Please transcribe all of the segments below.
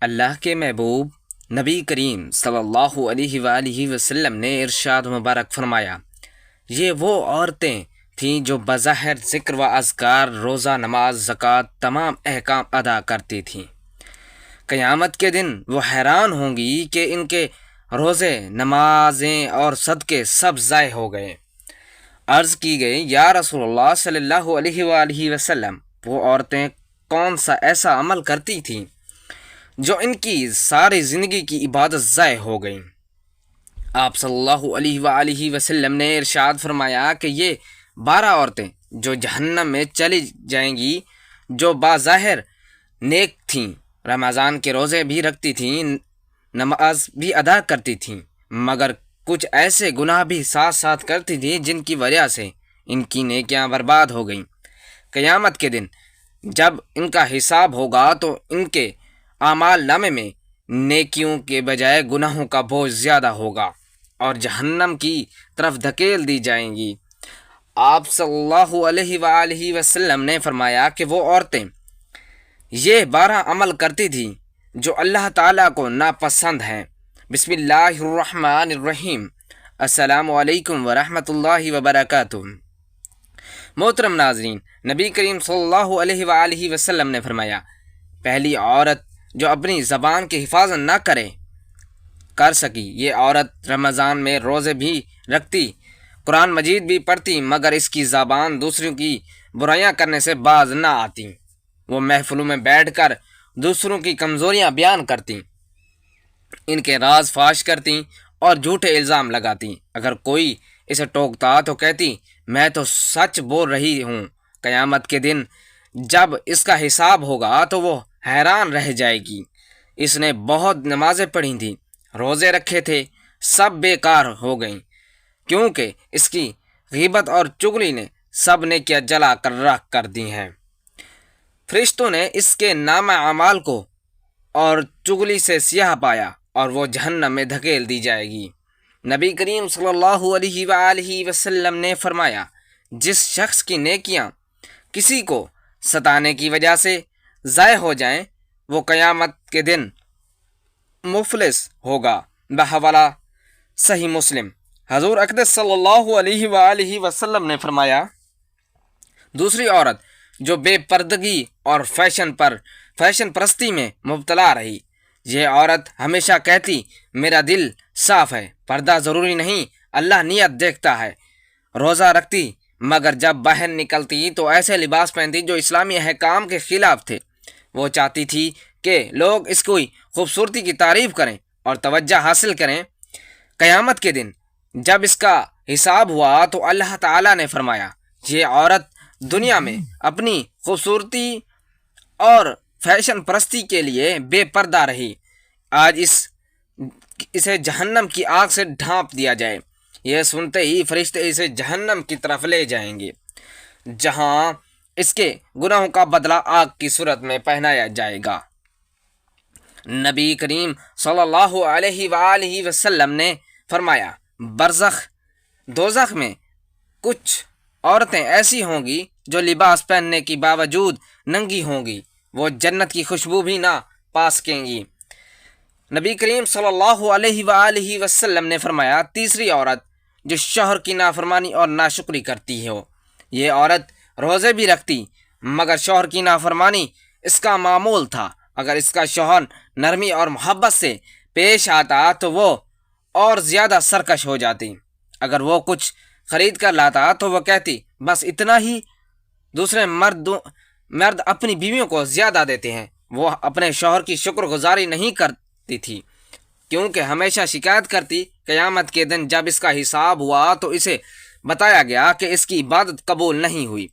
اللہ کے محبوب نبی کریم صلی اللہ علیہ وآلہ وسلم نے ارشاد مبارک فرمایا، یہ وہ عورتیں تھیں جو بظاہر ذکر و اذکار، روزہ، نماز، زکوٰۃ، تمام احکام ادا کرتی تھیں۔ قیامت کے دن وہ حیران ہوں گی کہ ان کے روزے، نمازیں اور صدقے سب ضائع ہو گئے۔ عرض کی گئی، یا رسول اللہ صلی اللہ علیہ وآلہ وسلم، وہ عورتیں کون سا ایسا عمل کرتی تھیں جو ان کی ساری زندگی کی عبادت ضائع ہو گئی؟ آپ صلی اللہ علیہ وآلہ وسلم نے ارشاد فرمایا کہ یہ 12 عورتیں جو جہنم میں چلی جائیں گی، جو بظاہر نیک تھیں، رمضان کے روزے بھی رکھتی تھیں، نماز بھی ادا کرتی تھیں، مگر کچھ ایسے گناہ بھی ساتھ ساتھ کرتی تھیں جن کی وجہ سے ان کی نیکیاں برباد ہو گئیں۔ قیامت کے دن جب ان کا حساب ہوگا تو ان کے اعمال نامے میں نیکیوں کے بجائے گناہوں کا بوجھ زیادہ ہوگا اور جہنم کی طرف دھکیل دی جائیں گی۔ آپ صلی اللہ علیہ وآلہ وسلم نے فرمایا کہ وہ عورتیں یہ 12 عمل کرتی تھیں جو اللہ تعالیٰ کو ناپسند ہیں۔ بسم اللہ الرحمن الرحیم۔ السلام علیکم ورحمۃ اللہ وبرکاتہ۔ محترم ناظرین، نبی کریم صلی اللہ علیہ وآلہ وسلم نے فرمایا، پہلی عورت جو اپنی زبان کی حفاظت نہ کر سکی، یہ عورت رمضان میں روزے بھی رکھتی، قرآن مجید بھی پڑھتی، مگر اس کی زبان دوسروں کی برائیاں کرنے سے باز نہ آتی۔ وہ محفلوں میں بیٹھ کر دوسروں کی کمزوریاں بیان کرتی، ان کے راز فاش کرتی اور جھوٹے الزام لگاتی۔ اگر کوئی اسے ٹوکتا تو کہتی، میں تو سچ بول رہی ہوں۔ قیامت کے دن جب اس کا حساب ہوگا تو وہ حیران رہ جائے گی، اس نے بہت نمازیں پڑھی تھیں، روزے رکھے تھے، سب بیکار ہو گئیں، کیونکہ اس کی غیبت اور چغلی نے سب نے کیا جلا کر راکھ کر دی ہیں۔ فرشتوں نے اس کے نامہ اعمال کو اور چغلی سے سیاہ پایا اور وہ جہنم میں دھکیل دی جائے گی۔ نبی کریم صلی اللہ علیہ وآلہ وسلم نے فرمایا، جس شخص کی نیکیاں کسی کو ستانے کی وجہ سے ضائع ہو جائیں، وہ قیامت کے دن مفلس ہوگا۔ بحوالہ صحیح مسلم۔ حضور اقدس صلی اللہ علیہ وآلہ وسلم نے فرمایا، دوسری عورت جو بے پردگی اور فیشن پرستی میں مبتلا رہی، یہ عورت ہمیشہ کہتی، میرا دل صاف ہے، پردہ ضروری نہیں، اللہ نیت دیکھتا ہے، روزہ رکھتی، مگر جب باہر نکلتی تو ایسے لباس پہنتی جو اسلامی احکام کے خلاف تھے۔ وہ چاہتی تھی کہ لوگ اس کی خوبصورتی کی تعریف کریں اور توجہ حاصل کریں۔ قیامت کے دن جب اس کا حساب ہوا تو اللہ تعالیٰ نے فرمایا، یہ عورت دنیا میں اپنی خوبصورتی اور فیشن پرستی کے لیے بے پردہ رہی، آج اسے جہنم کی آگ سے ڈھانپ دیا جائے۔ یہ سنتے ہی فرشتے اسے جہنم کی طرف لے جائیں گے، جہاں اس کے گناہوں کا بدلہ آگ کی صورت میں پہنایا جائے گا۔ نبی کریم صلی اللہ علیہ وآلہ وسلم نے فرمایا، دوزخ میں کچھ عورتیں ایسی ہوں گی جو لباس پہننے کے باوجود ننگی ہوں گی، وہ جنت کی خوشبو بھی نہ پا سکیں گی۔ نبی کریم صلی اللہ علیہ وآلہ وسلم نے فرمایا، تیسری عورت جو شوہر کی نافرمانی اور ناشکری کرتی ہو، یہ عورت روزے بھی رکھتی، مگر شوہر کی نافرمانی اس کا معمول تھا۔ اگر اس کا شوہر نرمی اور محبت سے پیش آتا تو وہ اور زیادہ سرکش ہو جاتی، اگر وہ کچھ خرید کر لاتا تو وہ کہتی، بس اتنا ہی۔ دوسرے مرد اپنی بیویوں کو زیادہ دیتے ہیں، وہ اپنے شوہر کی شکر گزاری نہیں کرتی تھی، کیونکہ ہمیشہ شکایت کرتی۔ قیامت کے دن جب اس کا حساب ہوا تو اسے بتایا گیا کہ اس کی عبادت قبول نہیں ہوئی،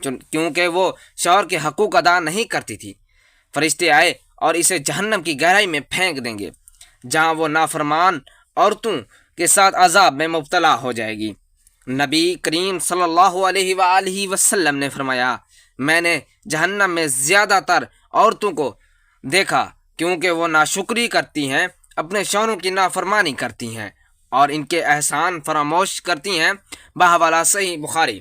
کیونکہ وہ شوہر کے حقوق ادا نہیں کرتی تھی۔ فرشتے آئے اور اسے جہنم کی گہرائی میں پھینک دیں گے، جہاں وہ نافرمان عورتوں کے ساتھ عذاب میں مبتلا ہو جائے گی۔ نبی کریم صلی اللہ علیہ وآلہ وسلم نے فرمایا، میں نے جہنم میں زیادہ تر عورتوں کو دیکھا، کیونکہ وہ ناشکری کرتی ہیں، اپنے شوہروں کی نافرمانی کرتی ہیں اور ان کے احسان فراموش کرتی ہیں۔ بحوالہ صحیح بخاری۔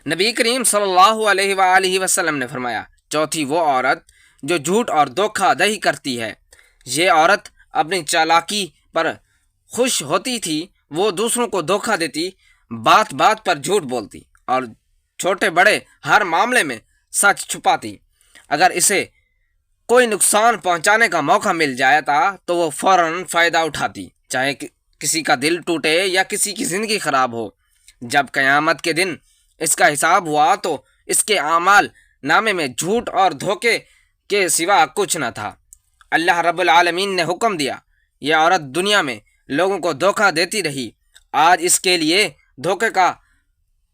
نبی کریم صلی اللہ علیہ وآلہ وسلم نے فرمایا، چوتھی وہ عورت جو جھوٹ اور دھوکہ دہی کرتی ہے۔ یہ عورت اپنی چالاکی پر خوش ہوتی تھی، وہ دوسروں کو دھوکہ دیتی، بات بات پر جھوٹ بولتی اور چھوٹے بڑے ہر معاملے میں سچ چھپاتی۔ اگر اسے کوئی نقصان پہنچانے کا موقع مل جاتا تو وہ فوراً فائدہ اٹھاتی، چاہے کسی کا دل ٹوٹے یا کسی کی زندگی خراب ہو۔ جب قیامت کے دن اس کا حساب ہوا تو اس کے اعمال نامے میں جھوٹ اور دھوکے کے سوا کچھ نہ تھا۔ اللہ رب العالمین نے حکم دیا، یہ عورت دنیا میں لوگوں کو دھوکہ دیتی رہی، آج اس کے لیے دھوکے کا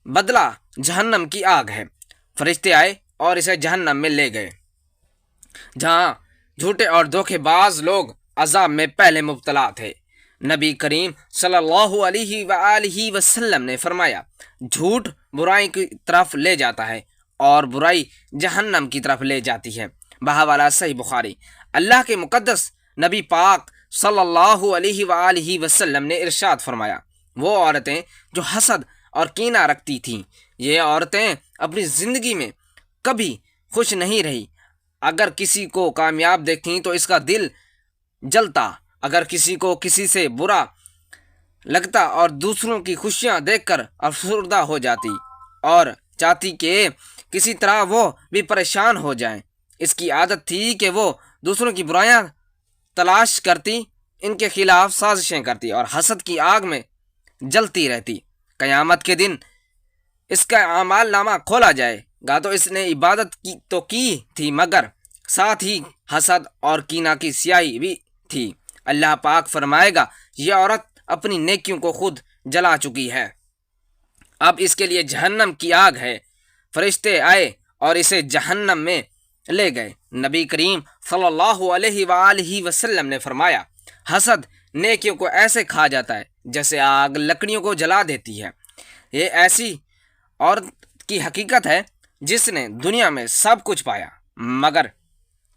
بدلہ جہنم کی آگ ہے۔ فرشتے آئے اور اسے جہنم میں لے گئے، جہاں جھوٹے اور دھوکے باز لوگ عذاب میں پہلے مبتلا تھے۔ نبی کریم صلی اللہ علیہ وآلہ وسلم نے فرمایا، جھوٹ برائی کی طرف لے جاتا ہے اور برائی جہنم کی طرف لے جاتی ہے۔ بحوالہ صحیح بخاری۔ اللہ کے مقدس نبی پاک صلی اللہ علیہ وآلہ وسلم نے ارشاد فرمایا، وہ عورتیں جو حسد اور کینہ رکھتی تھیں، یہ عورتیں اپنی زندگی میں کبھی خوش نہیں رہی۔ اگر کسی کو کامیاب دیکھیں تو اس کا دل جلتا، اگر کسی کو کسی سے برا لگتا اور دوسروں کی خوشیاں دیکھ کر افسردہ ہو جاتی اور چاہتی کہ کسی طرح وہ بھی پریشان ہو جائیں۔ اس کی عادت تھی کہ وہ دوسروں کی برائیاں تلاش کرتی، ان کے خلاف سازشیں کرتی اور حسد کی آگ میں جلتی رہتی۔ قیامت کے دن اس کا اعمال نامہ کھولا جائے گا تو اس نے عبادت کی تھی، مگر ساتھ ہی حسد اور کینہ کی سیاہی بھی تھی۔ اللہ پاک فرمائے گا، یہ عورت اپنی نیکیوں کو خود جلا چکی ہے، اب اس کے لیے جہنم کی آگ ہے۔ فرشتے آئے اور اسے جہنم میں لے گئے۔ نبی کریم صلی اللہ علیہ وآلہ وسلم نے فرمایا، حسد نیکیوں کو ایسے کھا جاتا ہے جیسے آگ لکڑیوں کو جلا دیتی ہے۔ یہ ایسی عورت کی حقیقت ہے جس نے دنیا میں سب کچھ پایا، مگر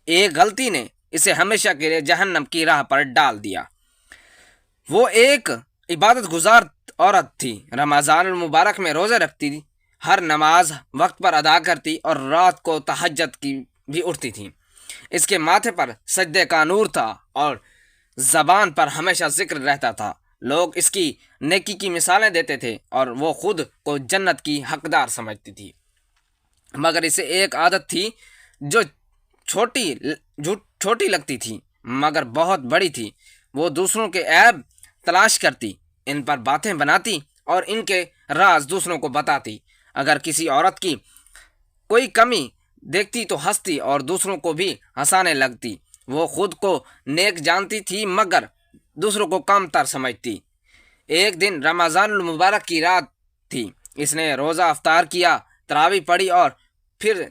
ایک غلطی نے اسے ہمیشہ کے لیے جہنم کی راہ پر ڈال دیا۔ وہ ایک عبادت گزار عورت تھی، رمضان المبارک میں روزے رکھتی تھی، ہر نماز وقت پر ادا کرتی اور رات کو تہجد کی بھی اٹھتی تھی۔ اس کے ماتھے پر سجدے کا نور تھا اور زبان پر ہمیشہ ذکر رہتا تھا۔ لوگ اس کی نیکی کی مثالیں دیتے تھے اور وہ خود کو جنت کی حقدار سمجھتی تھی، مگر اسے ایک عادت تھی جو چھوٹی لگتی تھی مگر بہت بڑی تھی۔ وہ دوسروں کے عیب تلاش کرتی، ان پر باتیں بناتی اور ان کے راز دوسروں کو بتاتی۔ اگر کسی عورت کی کوئی کمی دیکھتی تو ہنستی اور دوسروں کو بھی ہنسانے لگتی۔ وہ خود کو نیک جانتی تھی مگر دوسروں کو کم تر سمجھتی۔ ایک دن رمضان المبارک کی رات تھی، اس نے روزہ افطار کیا، تراویح پڑھی اور پھر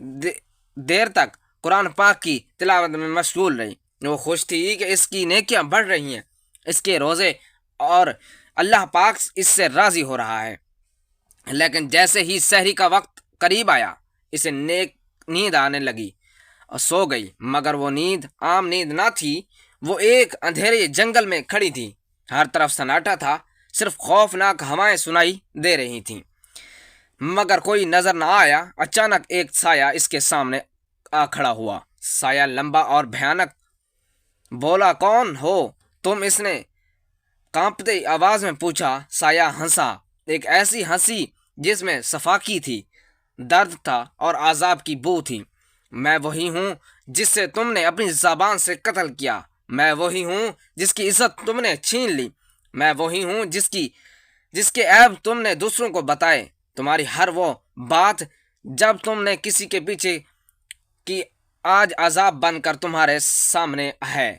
دیر تک قرآن پاک کی تلاوت میں مشغول رہی۔ وہ خوش تھی کہ اس کی نیکیاں بڑھ رہی ہیں، اس کے روزے اور اللہ پاک اس سے راضی ہو رہا ہے۔ لیکن جیسے ہی سحری کا وقت قریب آیا، اسے نیند آنے لگی اور سو گئی، مگر وہ نیند عام نیند نہ تھی، وہ ایک اندھیرے جنگل میں کھڑی تھی، ہر طرف سناٹا تھا، صرف خوفناک ہوائیں سنائی دے رہی تھیں مگر کوئی نظر نہ آیا۔ اچانک ایک سایہ اس کے سامنے آ کھڑا ہوا، سایہ لمبا اور بھیانک بولا، کون ہو تم؟ اس نے کانپتی آواز میں پوچھا۔ سایہ ہنسا، ایک ایسی ہنسی جس میں صفاقی تھی، درد تھا اور عذاب کی بو تھی۔ میں وہی ہوں جس سے تم نے اپنی زبان سے قتل کیا، میں وہی ہوں جس کی عزت تم نے چھین لی، میں وہی ہوں جس کے عیب تم نے دوسروں کو بتائے۔ تمہاری ہر وہ بات جب تم نے کسی کے پیچھے کی آج عذاب بن کر تمہارے سامنے ہے۔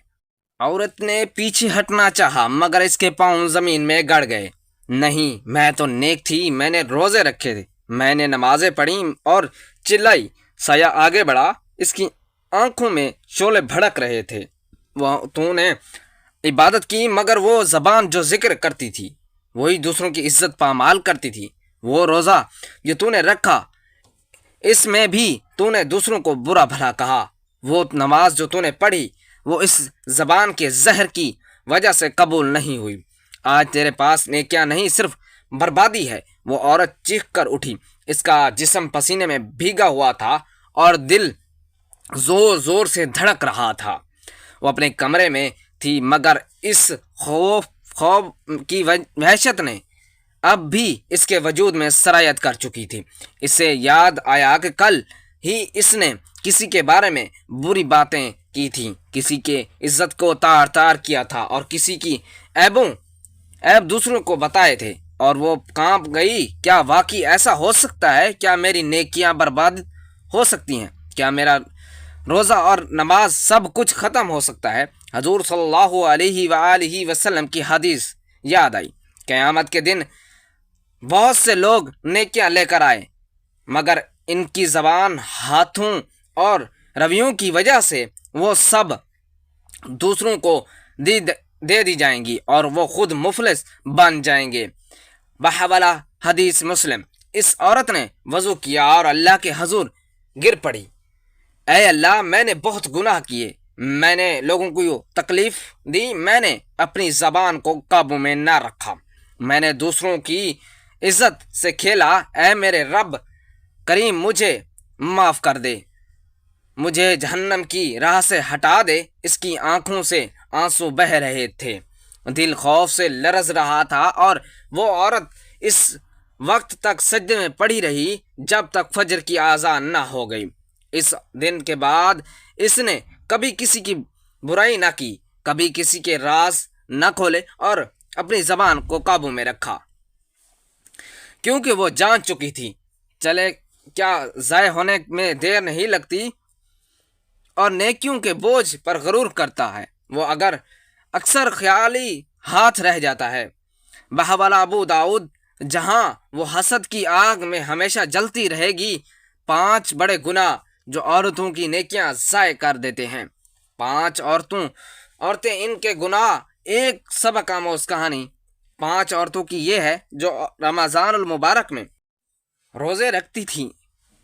عورت نے پیچھے ہٹنا چاہا مگر اس کے پاؤں زمین میں گڑ گئے۔ نہیں، میں تو نیک تھی، میں نے روزے رکھے تھے، میں نے نمازیں پڑھی اور چلائی۔ سایہ آگے بڑھا، اس کی آنکھوں میں شعلے بھڑک رہے تھے۔ تو نے عبادت کی مگر وہ زبان جو ذکر کرتی تھی وہی دوسروں کی عزت پامال کرتی تھی۔ وہ روزہ جو تو نے رکھا اس میں بھی تو نے دوسروں کو برا بھلا کہا۔ وہ نماز جو تو نے پڑھی وہ اس زبان کے زہر کی وجہ سے قبول نہیں ہوئی۔ آج تیرے پاس نیکیاں نہیں، صرف بربادی ہے۔ وہ عورت چیخ کر اٹھی، اس کا جسم پسینے میں بھیگا ہوا تھا اور دل زور زور سے دھڑک رہا تھا۔ وہ اپنے کمرے میں تھی، مگر اس خوف کی وحشت نے اب بھی اس کے وجود میں سرایت کر چکی تھی۔ اسے یاد آیا کہ کل ہی اس نے کسی کے بارے میں بری باتیں کی تھیں، کسی کے عزت کو تار تار کیا تھا اور کسی کی عیب دوسروں کو بتائے تھے، اور وہ کانپ گئی۔ کیا واقعی ایسا ہو سکتا ہے؟ کیا میری نیکیاں برباد ہو سکتی ہیں؟ کیا میرا روزہ اور نماز سب کچھ ختم ہو سکتا ہے؟ حضور صلی اللہ علیہ وآلہ وسلم کی حدیث یاد آئی۔ قیامت کے دن بہت سے لوگ نیکیاں لے کر آئے، مگر ان کی زبان، ہاتھوں اور رویوں کی وجہ سے وہ سب دوسروں کو دے دی جائیں گی اور وہ خود مفلس بن جائیں گے۔ بحوالہ حدیث مسلم۔ اس عورت نے وضو کیا اور اللہ کے حضور گر پڑی۔ اے اللہ، میں نے بہت گناہ کیے، میں نے لوگوں کو تکلیف دی، میں نے اپنی زبان کو قابو میں نہ رکھا، میں نے دوسروں کی عزت سے کھیلا۔ اے میرے رب کریم، مجھے معاف کر دے، مجھے جہنم کی راہ سے ہٹا دے۔ اس کی آنکھوں سے آنسو بہہ رہے تھے، دل خوف سے لرز رہا تھا، اور وہ عورت اس وقت تک سجدے میں پڑی رہی جب تک فجر کی اذان نہ ہو گئی۔ اس دن کے بعد اس نے کبھی کسی کی برائی نہ کی، کبھی کسی کے راز نہ کھولے اور اپنی زبان کو قابو میں رکھا، کیونکہ وہ جان چکی تھی چلے کیا ضائع ہونے میں دیر نہیں لگتی، اور نیکیوں کے بوجھ پر غرور کرتا ہے وہ اکثر خیالی ہاتھ رہ جاتا ہے۔ بحوالہ ابو داؤد۔ جہاں وہ حسد کی آگ میں ہمیشہ جلتی رہے گی۔ 5 بڑے گناہ جو عورتوں کی نیکیاں ضائع کر دیتے ہیں۔ 5 عورتیں، ان کے گناہ، ایک سبق آموز کہانی۔ 5 عورتوں کی یہ ہے جو رمضان المبارک میں روزے رکھتی تھیں،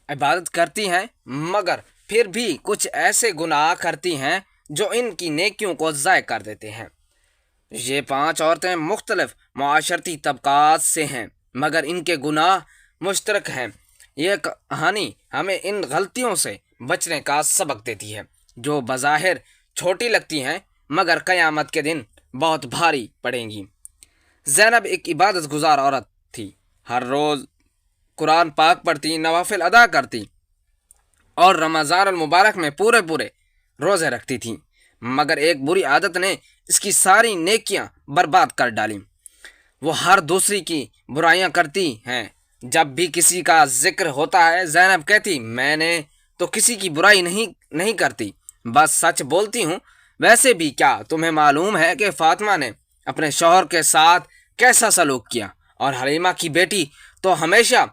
عبادت کرتی ہیں، مگر پھر بھی کچھ ایسے گناہ کرتی ہیں جو ان کی نیکیوں کو ضائع کر دیتے ہیں۔ یہ 5 عورتیں مختلف معاشرتی طبقات سے ہیں، مگر ان کے گناہ مشترک ہیں۔ یہ کہانی ہمیں ان غلطیوں سے بچنے کا سبق دیتی ہے جو بظاہر چھوٹی لگتی ہیں مگر قیامت کے دن بہت بھاری پڑیں گی۔ زینب ایک عبادت گزار عورت تھی، ہر روز قرآن پاک پڑھتی، نوافل ادا کرتی اور رمضان المبارک میں پورے روزے رکھتی تھی، مگر ایک بری عادت نے اس کی ساری نیکیاں برباد کر ڈالیں۔ وہ ہر دوسری کی برائیاں کرتی ہیں۔ جب بھی کسی کا ذکر ہوتا ہے، زینب کہتی، میں نے تو کسی کی برائی نہیں کرتی، بس سچ بولتی ہوں۔ ویسے بھی کیا تمہیں معلوم ہے کہ فاطمہ نے اپنے شوہر کے ساتھ کیسا سلوک کیا، اور حلیمہ کی بیٹی تو ہمیشہ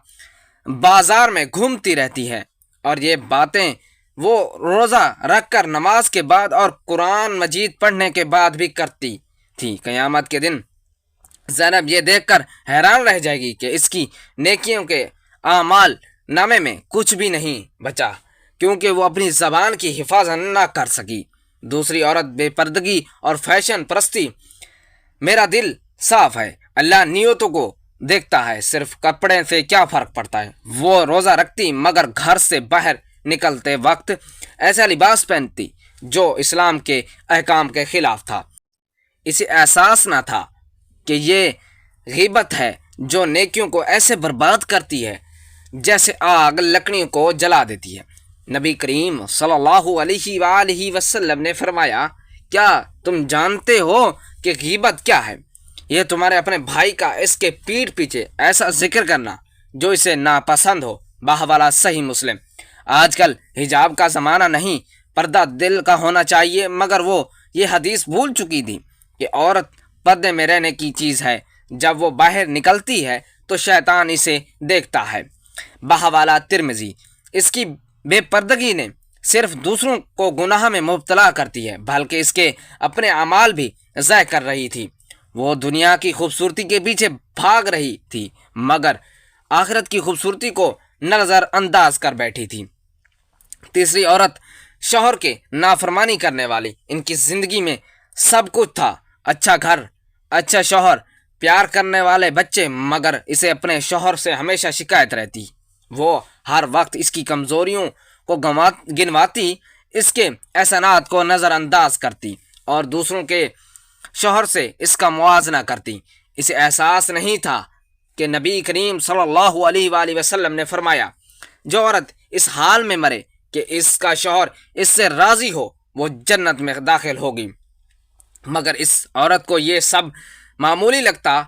بازار میں گھومتی رہتی ہے، اور یہ باتیں وہ روزہ رکھ کر نماز کے بعد اور قرآن مجید پڑھنے کے بعد بھی کرتی تھی۔ قیامت کے دن زینب یہ دیکھ کر حیران رہ جائے گی کہ اس کی نیکیوں کے اعمال نامے میں کچھ بھی نہیں بچا، کیونکہ وہ اپنی زبان کی حفاظت نہ کر سکی۔ دوسری عورت بے پردگی اور فیشن پرستی۔ میرا دل صاف ہے، اللہ نیتوں کو دیکھتا ہے، صرف کپڑے سے کیا فرق پڑتا ہے۔ وہ روزہ رکھتی مگر گھر سے باہر نکلتے وقت ایسا لباس پہنتی جو اسلام کے احکام کے خلاف تھا۔ اسے احساس نہ تھا کہ یہ غیبت ہے جو نیکیوں کو ایسے برباد کرتی ہے جیسے آگ لکڑیوں کو جلا دیتی ہے۔ نبی کریم صلی اللہ علیہ وآلہ وسلم نے فرمایا، کیا تم جانتے ہو کہ غیبت کیا ہے؟ یہ تمہارے اپنے بھائی کا اس کے پیٹھ پیچھے ایسا ذکر کرنا جو اسے ناپسند ہو۔ بحوالہ صحیح مسلم۔ آج کل حجاب کا زمانہ نہیں، پردہ دل کا ہونا چاہیے، مگر وہ یہ حدیث بھول چکی تھی کہ عورت پردے میں رہنے کی چیز ہے۔ جب وہ باہر نکلتی ہے تو شیطان اسے دیکھتا ہے۔ بحوالہ ترمذی۔ اس کی بے پردگی نے صرف دوسروں کو گناہ میں مبتلا کرتی ہے، بلکہ اس کے اپنے اعمال بھی ضائع کر رہی تھی۔ وہ دنیا کی خوبصورتی کے پیچھے بھاگ رہی تھی مگر آخرت کی خوبصورتی کو نظر انداز کر بیٹھی تھی۔ تیسری عورت شوہر کے نافرمانی کرنے والی۔ ان کی زندگی میں سب کچھ تھا، اچھا گھر، اچھا شوہر، پیار کرنے والے بچے، مگر اسے اپنے شوہر سے ہمیشہ شکایت رہتی۔ وہ ہر وقت اس کی کمزوریوں کو گنواتی، اس کے احسانات کو نظر انداز کرتی اور دوسروں کے شوہر سے اس کا موازنہ کرتی۔ اسے احساس نہیں تھا کہ نبی کریم صلی اللہ علیہ وآلہ وسلم نے فرمایا جو عورت اس حال میں مرے کہ اس کا شوہر اس سے راضی ہو وہ جنت میں داخل ہوگی۔ مگر اس عورت کو یہ سب معمولی لگتا،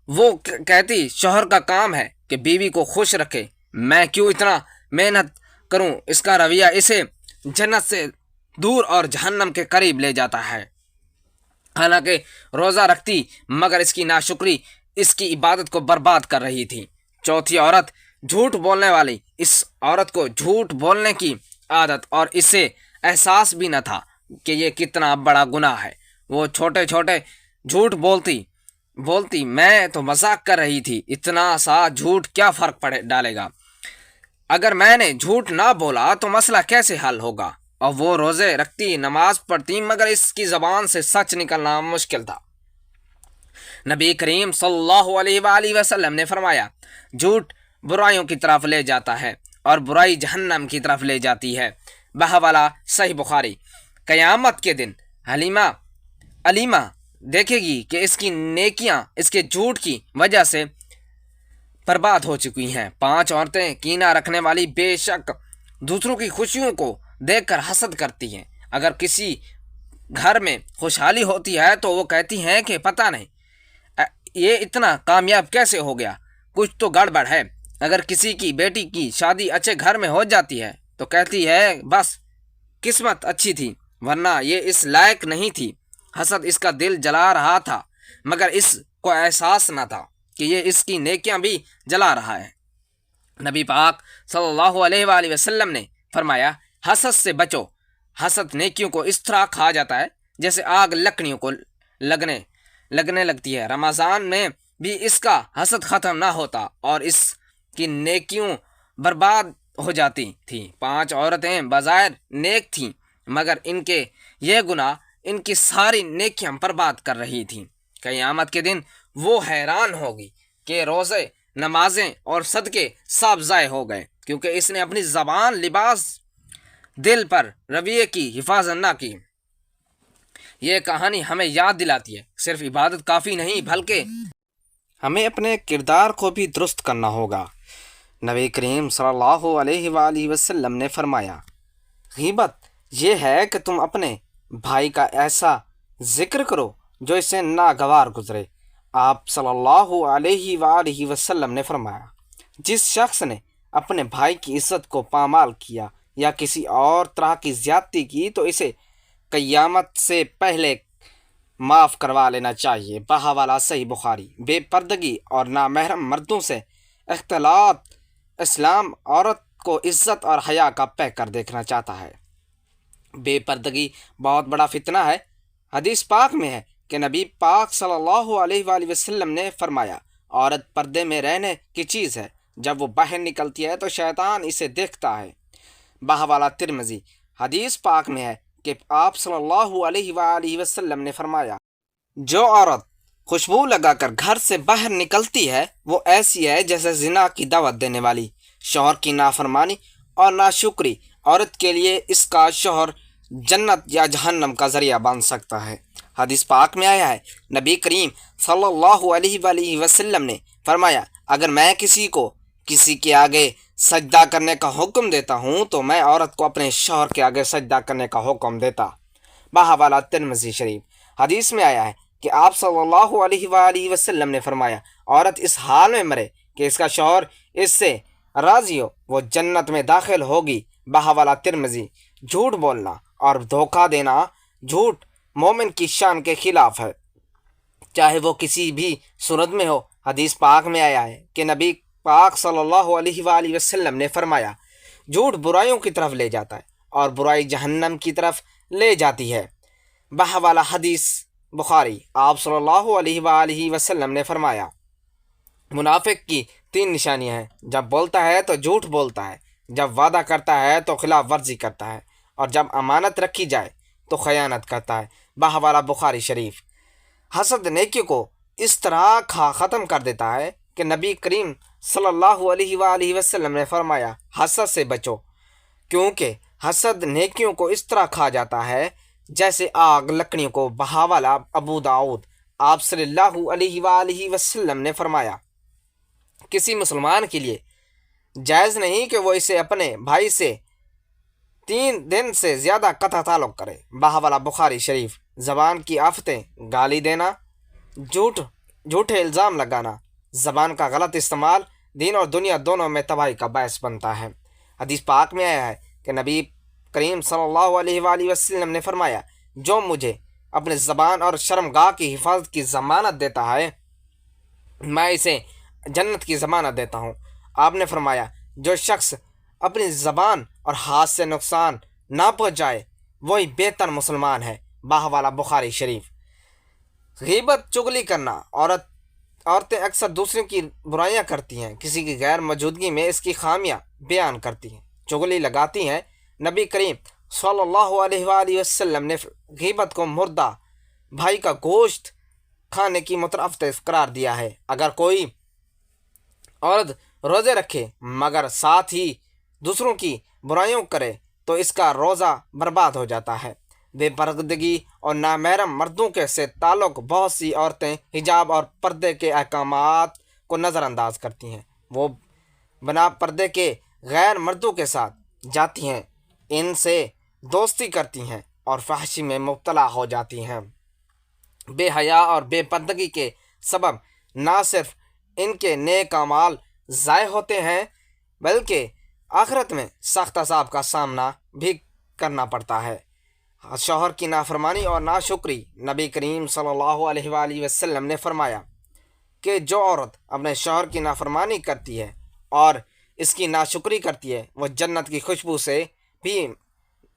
وہ کہتی شوہر کا کام ہے کہ بیوی کو خوش رکھے، میں کیوں اتنا محنت کروں۔ اس کا رویہ اسے جنت سے دور اور جہنم کے قریب لے جاتا ہے۔ حالانکہ روزہ رکھتی مگر اس کی ناشکری اس کی عبادت کو برباد کر رہی تھی۔ چوتھی عورت جھوٹ بولنے والی۔ اس عورت کو جھوٹ بولنے کی عادت اور اسے احساس بھی نہ تھا کہ یہ کتنا بڑا گناہ ہے۔ وہ چھوٹے چھوٹے جھوٹ بولتی میں تو مذاق کر رہی تھی، اتنا سا جھوٹ کیا فرق ڈالے گا، اگر میں نے جھوٹ نہ بولا تو مسئلہ کیسے حل ہوگا۔ اور وہ روزے رکھتی، نماز پڑھتی مگر اس کی زبان سے سچ نکلنا مشکل تھا۔ نبی کریم صلی اللہ علیہ وآلہ وسلم نے فرمایا جھوٹ برائیوں کی طرف لے جاتا ہے اور برائی جہنم کی طرف لے جاتی ہے۔ بہوالا صحیح بخاری۔ قیامت کے دن علیمہ دیکھے گی کہ اس کی نیکیاں اس کے جھوٹ کی وجہ سے برباد ہو چکی ہیں۔ 5 عورتیں کینہ رکھنے والی بے شک دوسروں کی خوشیوں کو دیکھ کر حسد کرتی ہیں۔ اگر کسی گھر میں خوشحالی ہوتی ہے تو وہ کہتی ہیں کہ پتہ نہیں یہ اتنا کامیاب کیسے ہو گیا، کچھ تو گڑبڑ ہے۔ اگر کسی کی بیٹی کی شادی اچھے گھر میں ہو جاتی ہے تو کہتی ہے بس قسمت اچھی تھی ورنہ یہ اس لائق نہیں تھی۔ حسد اس کا دل جلا رہا تھا مگر اس کو احساس نہ تھا کہ یہ اس کی نیکیاں بھی جلا رہا ہے۔ نبی پاک صلی اللہ علیہ وآلہ وسلم نے فرمایا حسد سے بچو، حسد نیکیوں کو اس طرح کھا جاتا ہے جیسے آگ لکڑیوں کو لگنے لگتی ہے۔ رمضان میں بھی اس کا حسد ختم نہ ہوتا اور اس کی نیکیوں برباد ہو جاتی تھیں۔ 5 عورتیں بظاہر نیک تھیں مگر ان کے یہ گناہ ان کی ساری نیکیاں برباد کر رہی تھیں۔ قیامت کے دن وہ حیران ہوگی کہ روزے، نمازیں اور صدقے سب ضائع ہو گئے کیونکہ اس نے اپنی زبان، لباس، دل پر رویے کی حفاظت نہ کی۔ یہ کہانی ہمیں یاد دلاتی ہے صرف عبادت کافی نہیں بلکہ ہمیں اپنے کردار کو بھی درست کرنا ہوگا۔ نبی کریم صلی اللہ علیہ وآلہ وسلم نے فرمایا غیبت یہ ہے کہ تم اپنے بھائی کا ایسا ذکر کرو جو اسے ناگوار گزرے۔ آپ صلی اللہ علیہ وآلہ وسلم نے فرمایا جس شخص نے اپنے بھائی کی عزت کو پامال کیا یا کسی اور طرح کی زیادتی کی تو اسے قیامت سے پہلے معاف کروا لینا چاہیے۔ بہوالا صحیح بخاری۔ بے پردگی اور نامحرم مردوں سے اختلاط اسلام عورت کو عزت اور حیا کا پیکر دیکھنا چاہتا ہے۔ بے پردگی بہت بڑا فتنہ ہے۔ حدیث پاک میں ہے کہ نبی پاک صلی اللہ علیہ وآلہ وسلم نے فرمایا عورت پردے میں رہنے کی چیز ہے، جب وہ باہر نکلتی ہے تو شیطان اسے دیکھتا ہے۔ بہوالا ترمذی۔ حدیث پاک میں ہے کہ آپ صلی اللہ علیہ وآلہ وسلم نے فرمایا جو عورت خوشبو لگا کر گھر سے باہر نکلتی ہے وہ ایسی ہے جیسے زنا کی دعوت دینے والی۔ شوہر کی نافرمانی اور ناشکری عورت کے لیے اس کا شوہر جنت یا جہنم کا ذریعہ بن سکتا ہے۔ حدیث پاک میں آیا ہے نبی کریم صلی اللہ علیہ وآلہ وسلم نے فرمایا اگر میں کسی کے آگے سجدہ کرنے کا حکم دیتا ہوں تو میں عورت کو اپنے شوہر کے آگے سجدہ کرنے کا حکم دیتا۔ بہوالا ترمذی شریف۔ حدیث میں آیا ہے کہ آپ صلی اللہ علیہ وآلہ وسلم نے فرمایا عورت اس حال میں مرے کہ اس کا شوہر اس سے راضی ہو وہ جنت میں داخل ہوگی۔ بہوالا ترمذی۔ جھوٹ بولنا اور دھوکہ دینا جھوٹ مومن کی شان کے خلاف ہے چاہے وہ کسی بھی صورت میں ہو۔ حدیث پاک میں آیا ہے کہ نبی پاک صلی اللہ علیہ وآلہ وسلم نے فرمایا جھوٹ برائیوں کی طرف لے جاتا ہے اور برائی جہنم کی طرف لے جاتی ہے۔ بہوالا حدیث بخاری۔ آپ صلی اللہ علیہ وآلہ وسلم نے فرمایا منافق کی 3 نشانیاں ہیں، جب بولتا ہے تو جھوٹ بولتا ہے، جب وعدہ کرتا ہے تو خلاف ورزی کرتا ہے اور جب امانت رکھی جائے تو خیانت کرتا ہے۔ بہوالا بخاری شریف۔ حسد نیکی کو اس طرح ختم کر دیتا ہے کہ نبی کریم صلی اللہ علیہ وآلہ وسلم نے فرمایا حسد سے بچو کیونکہ حسد نیکیوں کو اس طرح کھا جاتا ہے جیسے آگ لکڑیوں کو۔ بحوالہ ابو داؤد۔ آپ صلی اللہ علیہ وآلہ وسلم نے فرمایا کسی مسلمان کے لیے جائز نہیں کہ وہ اسے اپنے بھائی سے 3 دن سے زیادہ قطع تعلق کرے۔ بحوالہ بخاری شریف۔ زبان کی آفتیں، گالی دینا، جھوٹے الزام لگانا، زبان کا غلط استعمال دین اور دنیا دونوں میں تباہی کا باعث بنتا ہے۔ حدیث پاک میں آیا ہے کہ نبی کریم صلی اللہ علیہ وآلہ وسلم نے فرمایا جو مجھے اپنی زبان اور شرمگاہ کی حفاظت کی ضمانت دیتا ہے میں اسے جنت کی ضمانت دیتا ہوں۔ آپ نے فرمایا جو شخص اپنی زبان اور ہاتھ سے نقصان نہ پہنچائے وہی بہتر مسلمان ہے۔ بحوالہ بخاری شریف۔ غیبت، چغلی کرنا۔ عورتیں اکثر دوسروں کی برائیاں کرتی ہیں، کسی کی غیر موجودگی میں اس کی خامیاں بیان کرتی ہیں، چغلی لگاتی ہیں۔ نبی کریم صلی اللہ علیہ وآلہ وسلم نے غیبت کو مردہ بھائی کا گوشت کھانے کی مترادف قرار دیا ہے۔ اگر کوئی عورت روزے رکھے مگر ساتھ ہی دوسروں کی برائیوں کرے تو اس کا روزہ برباد ہو جاتا ہے۔ بے پردگی اور نامحرم مردوں کے سے تعلق بہت سی عورتیں حجاب اور پردے کے احکامات کو نظر انداز کرتی ہیں۔ وہ بنا پردے کے غیر مردوں کے ساتھ جاتی ہیں، ان سے دوستی کرتی ہیں اور فحشی میں مبتلا ہو جاتی ہیں۔ بے حیا اور بے پردگی کے سبب نہ صرف ان کے نیک اعمال ضائع ہوتے ہیں بلکہ آخرت میں سخت عذاب کا سامنا بھی کرنا پڑتا ہے۔ شوہر کی نافرمانی اور ناشکری۔ نبی کریم صلی اللہ علیہ وآلہ وسلم نے فرمایا کہ جو عورت اپنے شوہر کی نافرمانی کرتی ہے اور اس کی ناشکری کرتی ہے وہ جنت کی خوشبو سے بھی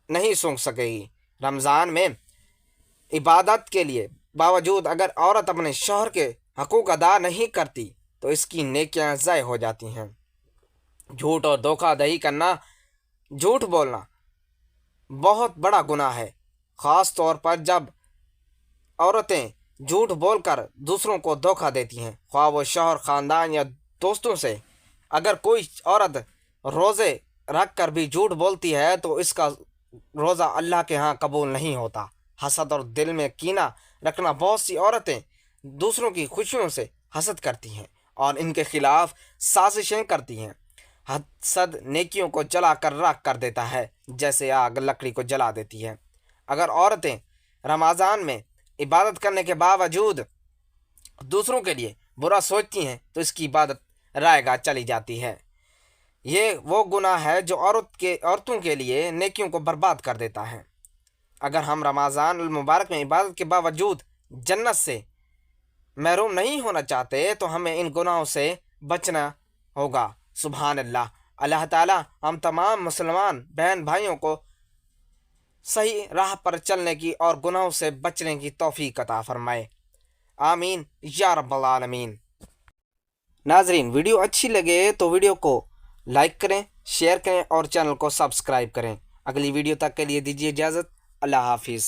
نہیں سونگھ سکے گی۔ رمضان میں عبادت کے لیے باوجود اگر عورت اپنے شوہر کے حقوق ادا نہیں کرتی تو اس کی نیکیاں ضائع ہو جاتی ہیں۔ جھوٹ اور دھوکہ دہی کرنا۔ جھوٹ بولنا بہت بڑا گناہ ہے، خاص طور پر جب عورتیں جھوٹ بول کر دوسروں کو دھوکہ دیتی ہیں، خواہ وہ شوہر، خاندان یا دوستوں سے۔ اگر کوئی عورت روزے رکھ کر بھی جھوٹ بولتی ہے تو اس کا روزہ اللہ کے ہاں قبول نہیں ہوتا۔ حسد اور دل میں کینہ رکھنا۔ بہت سی عورتیں دوسروں کی خوشیوں سے حسد کرتی ہیں اور ان کے خلاف سازشیں کرتی ہیں۔ حسد نیکیوں کو جلا کر راکھ کر دیتا ہے جیسے آگ لکڑی کو جلا دیتی ہے۔ اگر عورتیں رمضان میں عبادت کرنے کے باوجود دوسروں کے لیے برا سوچتی ہیں تو اس کی عبادت رائے گاہ چلی جاتی ہے۔ یہ وہ گناہ ہے جو عورتوں کے لیے نیکیوں کو برباد کر دیتا ہے۔ اگر ہم رمضان المبارک میں عبادت کے باوجود جنت سے محروم نہیں ہونا چاہتے تو ہمیں ان گناہوں سے بچنا ہوگا۔ سبحان اللہ۔ اللہ تعالیٰ ہم تمام مسلمان بہن بھائیوں کو صحیح راہ پر چلنے کی اور گناہوں سے بچنے کی توفیق عطا فرمائے۔ آمین یا رب العالمین۔ ناظرین، ویڈیو اچھی لگے تو ویڈیو کو لائک کریں، شیئر کریں اور چینل کو سبسکرائب کریں۔ اگلی ویڈیو تک کے لیے دیجیے اجازت۔ اللہ حافظ۔